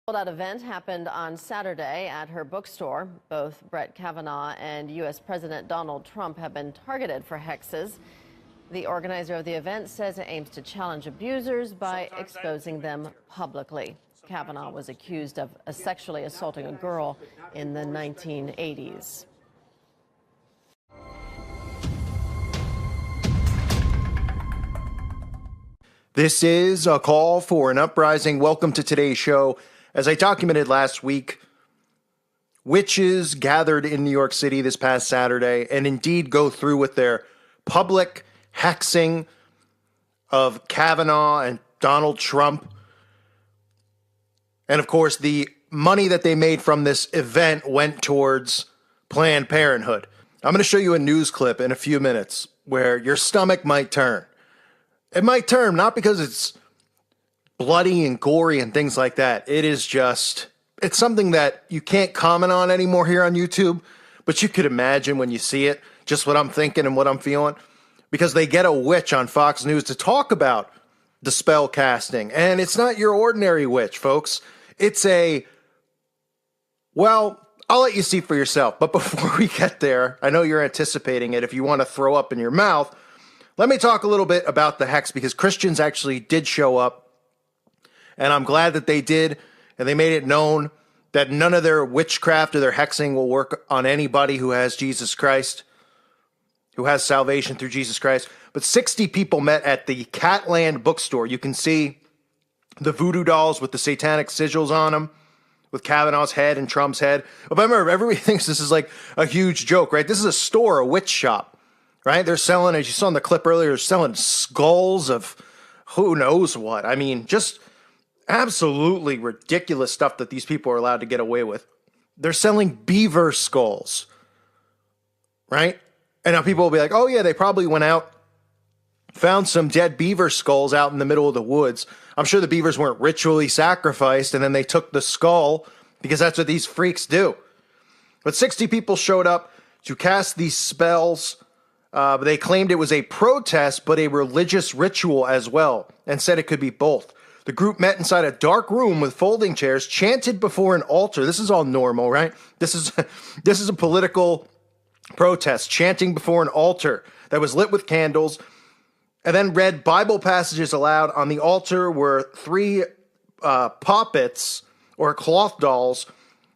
Sold-out event happened on Saturday at her bookstore. Both Brett Kavanaugh and U.S. President Donald Trump have been targeted for hexes. The organizer of the event says it aims to challenge abusers by exposing them publicly. Kavanaugh was accused of sexually assaulting a girl in the 1980s. This is a call for an uprising. Welcome to today's show. As I documented last week, witches gathered in New York City this past Saturday and indeed go through with their public hexing of Kavanaugh and Donald Trump. And of course, the money that they made from this event went towards Planned Parenthood. I'm going to show you a news clip in a few minutes where your stomach might turn. It might turn, not because it's bloody and gory and things like that. It is just, it's something that you can't comment on anymore here on YouTube, but you could imagine when you see it, just what I'm thinking and what I'm feeling, because they get a witch on Fox News to talk about the spell casting. And it's not your ordinary witch, folks. It's well, I'll let you see for yourself. But before we get there, I know you're anticipating it if you want to throw up in your mouth. Let me talk a little bit about the hex, because Christians actually did show up. And I'm glad that they did, and they made it known that none of their witchcraft or their hexing will work on anybody who has Jesus Christ, who has salvation through Jesus Christ. But 60 people met at the Catland bookstore. You can see the voodoo dolls with the satanic sigils on them, with Kavanaugh's head and Trump's head. But remember, everybody thinks this is like a huge joke, right? This is a store, a witch shop, right? They're selling, as you saw in the clip earlier, they're selling skulls of who knows what. I mean, just absolutely ridiculous stuff that these people are allowed to get away with. They're selling beaver skulls, right? And now people will be like, oh yeah, they probably went out, found some dead beaver skulls out in the middle of the woods. I'm sure the beavers weren't ritually sacrificed, and then they took the skull, because that's what these freaks do. But 60 people showed up to cast these spells. They claimed it was a protest, but a religious ritual as well, and said it could be both. The group met inside a dark room with folding chairs, chanted before an altar. This is all normal, right? This is a political protest, chanting before an altar that was lit with candles, and then read Bible passages aloud. On the altar were three puppets or cloth dolls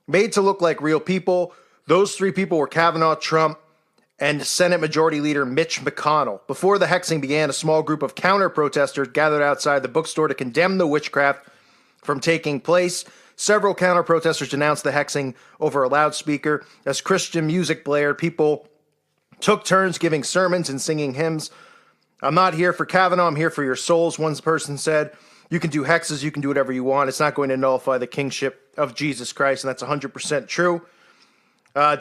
made to look like real people. Those three people were Kavanaugh, Trump, and Senate Majority Leader Mitch McConnell. Before the hexing began, a small group of counter-protesters gathered outside the bookstore to condemn the witchcraft from taking place. Several counter-protesters denounced the hexing over a loudspeaker. As Christian music blared, people took turns giving sermons and singing hymns. I'm not here for Kavanaugh, I'm here for your souls, one person said. You can do hexes, you can do whatever you want. It's not going to nullify the kingship of Jesus Christ, and that's 100% true.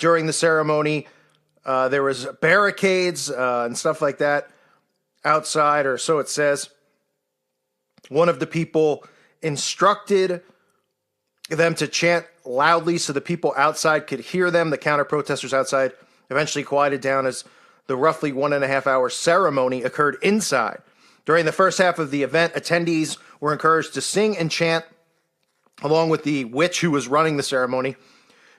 During the ceremony, there was barricades and stuff like that outside, or so it says. One of the people instructed them to chant loudly so the people outside could hear them. The counter-protesters outside eventually quieted down as the roughly 1.5-hour ceremony occurred inside. During the first half of the event, attendees were encouraged to sing and chant along with the witch who was running the ceremony.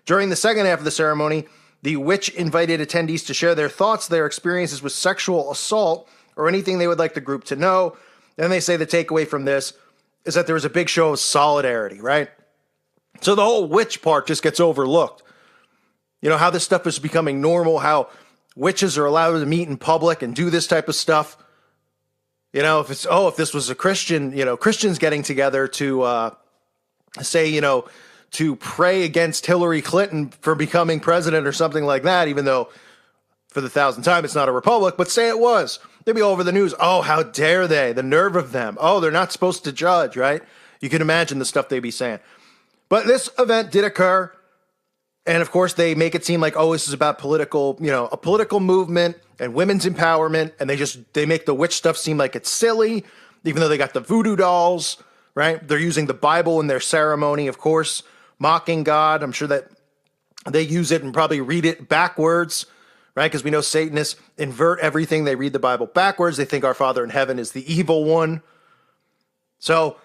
During the second half of the ceremony, the witch invited attendees to share their thoughts, their experiences with sexual assault, or anything they would like the group to know. And they say the takeaway from this is that there was a big show of solidarity, right? So the whole witch part just gets overlooked. You know, how this stuff is becoming normal, how witches are allowed to meet in public and do this type of stuff. You know, if this was a Christian, Christians getting together to say, to pray against Hillary Clinton for becoming president or something like that, even though for the 1,000th time it's not a republic, but say it was. They'd be all over the news. Oh, how dare they? The nerve of them. Oh, they're not supposed to judge, right? You can imagine the stuff they'd be saying. But this event did occur. And of course, they make it seem like, oh, this is about political, a political movement and women's empowerment. And they make the witch stuff seem like it's silly, even though they got the voodoo dolls, right? They're using the Bible in their ceremony, of course, mocking God. I'm sure that they use it and probably read it backwards, right? Because we know Satanists invert everything. They read the Bible backwards. They think our Father in heaven is the evil one. So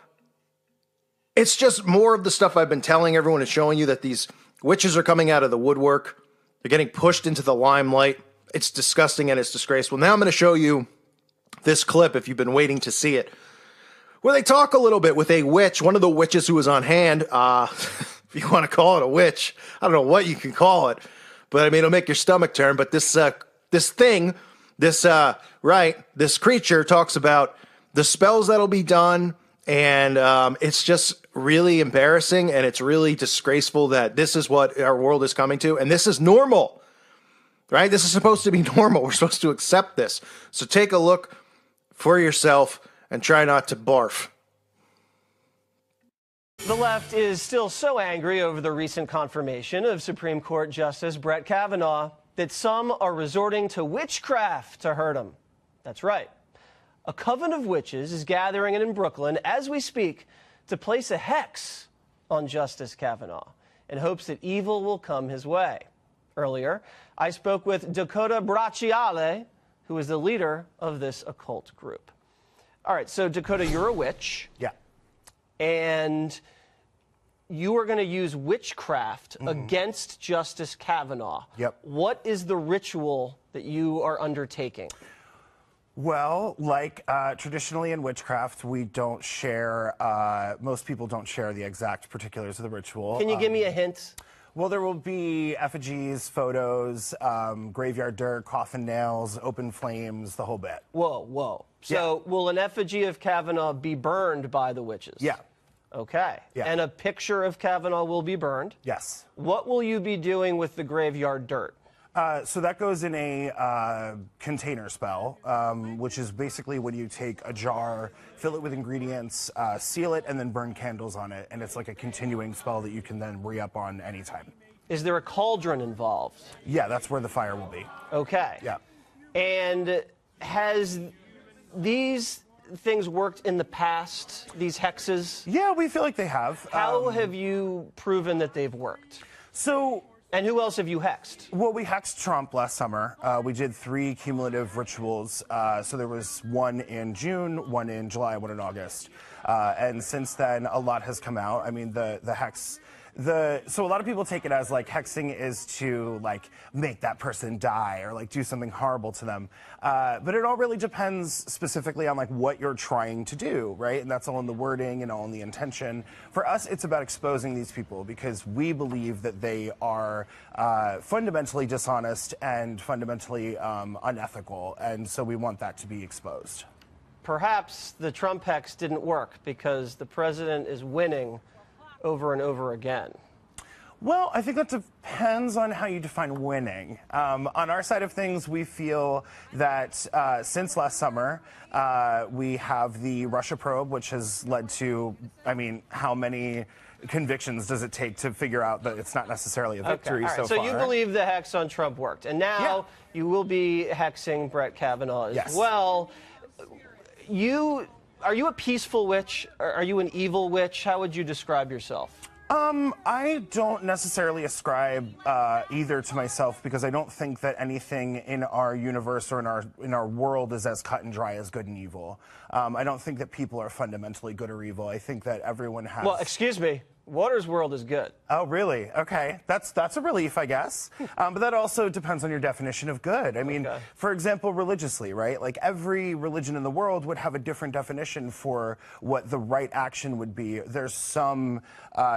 It's just more of the stuff I've been telling everyone and showing you, that these witches are coming out of the woodwork. They're getting pushed into the limelight. It's disgusting and it's disgraceful. Now I'm going to show you this clip, if you've been waiting to see it, where they talk a little bit with a witch, one of the witches who was on hand. If you want to call it a witch, I don't know what you can call it, but I mean, it'll make your stomach turn. But this creature talks about the spells that'll be done. And it's just really embarrassing, and it's really disgraceful that this is what our world is coming to. And this is normal, right? This is supposed to be normal. We're supposed to accept this. So take a look for yourself and try not to barf. The left is still so angry over the recent confirmation of Supreme Court Justice Brett Kavanaugh that some are resorting to witchcraft to hurt him. That's right. A coven of witches is gathering in Brooklyn as we speak to place a hex on Justice Kavanaugh in hopes that evil will come his way. Earlier, I spoke with Dakota Bracciale, who is the leader of this occult group. All right, so Dakota, you're a witch. Yeah. And you are going to use witchcraft against Justice Kavanaugh. Yep. What is the ritual that you are undertaking? Well, like traditionally in witchcraft, we don't share, most people don't share the exact particulars of the ritual. Can you give me a hint? Well, there will be effigies, photos, graveyard dirt, coffin nails, open flames, the whole bit. Whoa, whoa. So will an effigy of Kavanaugh be burned by the witches? Yeah. Okay. Yeah. And a picture of Kavanaugh will be burned? Yes. What will you be doing with the graveyard dirt? So that goes in a container spell, which is basically when you take a jar, fill it with ingredients, seal it, and then burn candles on it. And it's like a continuing spell that you can then re-up on anytime. Is there a cauldron involved? Yeah, that's where the fire will be. Okay. Yeah. And has these things worked in the past, these hexes? Yeah, we feel like they have. How have you proven that they've worked? And who else have you hexed? Well, we hexed Trump last summer. We did 3 cumulative rituals. So there was one in June, one in July, one in August. And since then, a lot has come out. I mean, the hex... So a lot of people take it as like hexing is to like make that person die or like do something horrible to them. But it all really depends specifically on like what you're trying to do, right? And that's all in the wording and all in the intention. For us, it's about exposing these people because we believe that they are fundamentally dishonest and fundamentally unethical. And so we want that to be exposed. Perhaps the Trump hex didn't work because the president is winning over and over again. Well, I think that depends on how you define winning. On our side of things, we feel that since last summer, we have the Russia probe, which has led to, I mean, how many convictions does it take to figure out that it's not necessarily a victory so far? So you believe the hex on Trump worked, and now you will be hexing Brett Kavanaugh as well. Are you a peaceful witch? Are you an evil witch? How would you describe yourself? I don't necessarily ascribe either to myself because I don't think that anything in our universe or in our world is as cut and dry as good and evil. I don't think that people are fundamentally good or evil. I think that everyone has... Well, excuse me. Water's world is good. Oh, really? Okay. That's a relief, I guess. But that also depends on your definition of good. I mean, for example, religiously, right? Like every religion in the world would have a different definition for what the right action would be. There's some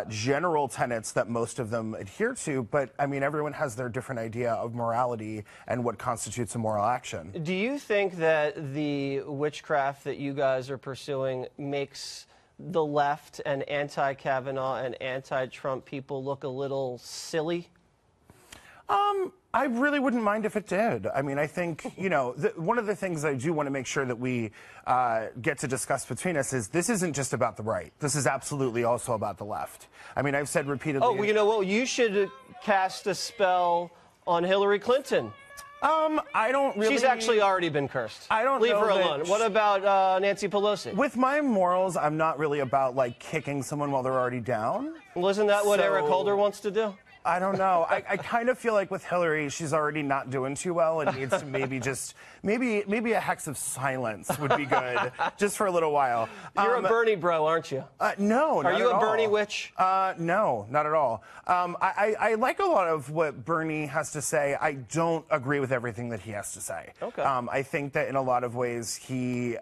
general tenets that most of them adhere to, but I mean, everyone has their different idea of morality and what constitutes a moral action. Do you think that the witchcraft that you guys are pursuing makes the left and anti-Kavanaugh and anti-Trump people look a little silly? I really wouldn't mind if it did. I mean, I think, you know, one of the things I do want to make sure that we get to discuss between us is this isn't just about the right. This is absolutely also about the left. I mean, I've said repeatedly... Oh, well, you know what? You should cast a spell on Hillary Clinton. I don't really... She's actually already been cursed. I don't Leave know her alone. What about Nancy Pelosi? With my morals, I'm not really about, like, kicking someone while they're already down. Well, isn't that what Eric Holder wants to do? I don't know. I kind of feel like with Hillary, she's already not doing too well and needs to maybe a hex of silence would be good, just for a little while. You're a Bernie bro, aren't you? No, not Are you at a Bernie all. witch? No, not at all. I like a lot of what Bernie has to say. I don't agree with everything that he has to say. Okay. I think that in a lot of ways he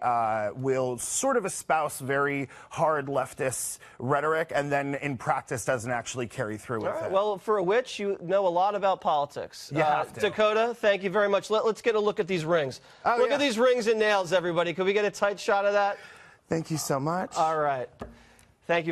will sort of espouse very hard leftist rhetoric and then in practice doesn't actually carry through with it. Well, for a witch, you know a lot about politics. You have to. Dakota, thank you very much. Let's get a look at these rings. Look at these rings and nails, everybody. Could we get a tight shot of that? Thank you so much. All right. Thank you.